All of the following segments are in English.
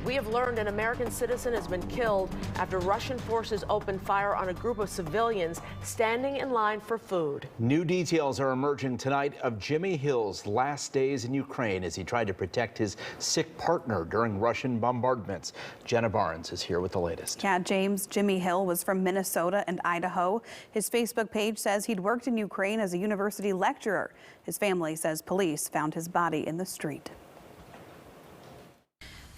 We have learned an American citizen has been killed after Russian forces opened fire on a group of civilians standing in line for food. New details are emerging tonight of Jimmy Hill's last days in Ukraine as he tried to protect his sick partner during Russian bombardments. Jenna Barnes is here with the latest. Yeah, James Jimmy Hill was from Minnesota and Idaho. His Facebook page says he'd worked in Ukraine as a university lecturer. His family says police found his body in the street.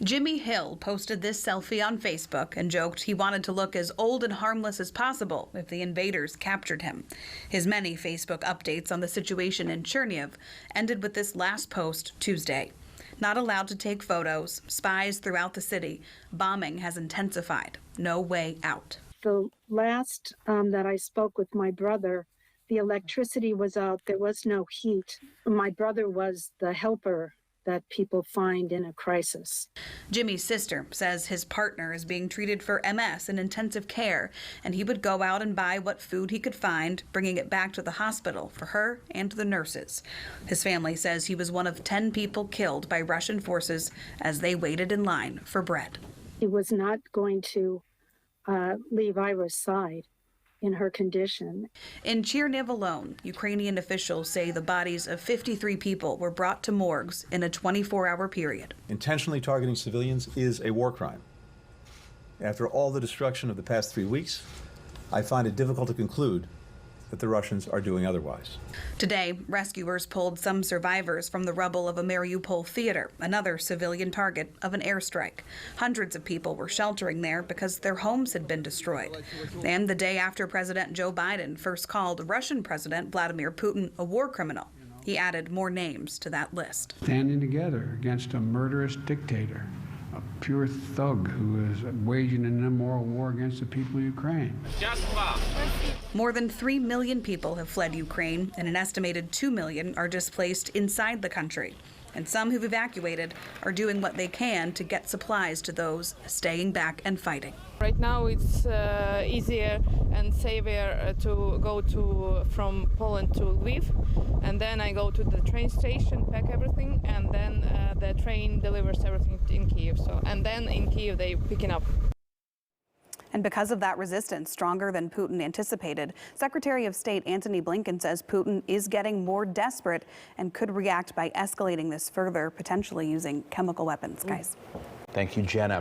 Jimmy Hill posted this selfie on Facebook and joked he wanted to look as old and harmless as possible if the invaders captured him. His many Facebook updates on the situation in Chernihiv ended with this last post Tuesday. Not allowed to take photos, spies throughout the city, bombing has intensified, no way out. The last that I spoke with my brother, the electricity was out, there was no heat. My brother was the helper that people find in a crisis. Jimmy's sister says his partner is being treated for MS in intensive care, and he would go out and buy what food he could find, bringing it back to the hospital for her and the nurses. His family says he was one of 10 people killed by Russian forces as they waited in line for bread. He was not going to leave Ira's side in her condition. In Chernihiv alone, Ukrainian officials say the bodies of 53 people were brought to morgues in a 24-hour period. Intentionally targeting civilians is a war crime. After all the destruction of the past 3 weeks, I find it difficult to conclude that the Russians are doing otherwise. Today, rescuers pulled some survivors from the rubble of a Mariupol theater, another civilian target of an airstrike. Hundreds of people were sheltering there because their homes had been destroyed. And the day after President Joe Biden first called Russian President Vladimir Putin a war criminal, he added more names to that list. Standing together against a murderous dictator, a pure thug who is waging an immoral war against the people of Ukraine. More than 3 million people have fled Ukraine, and an estimated 2 million are displaced inside the country. And some who've evacuated are doing what they can to get supplies to those staying back and fighting. Right now it's easier and safer to go from Poland to Lviv, and then I go to the train station, pack everything, and then the train delivers everything in Kyiv. And then in Kyiv they picking up. And because of that resistance, stronger than Putin anticipated, Secretary of State Antony Blinken says Putin is getting more desperate and could react by escalating this further, potentially using chemical weapons. Guys. Thank you, Jenna.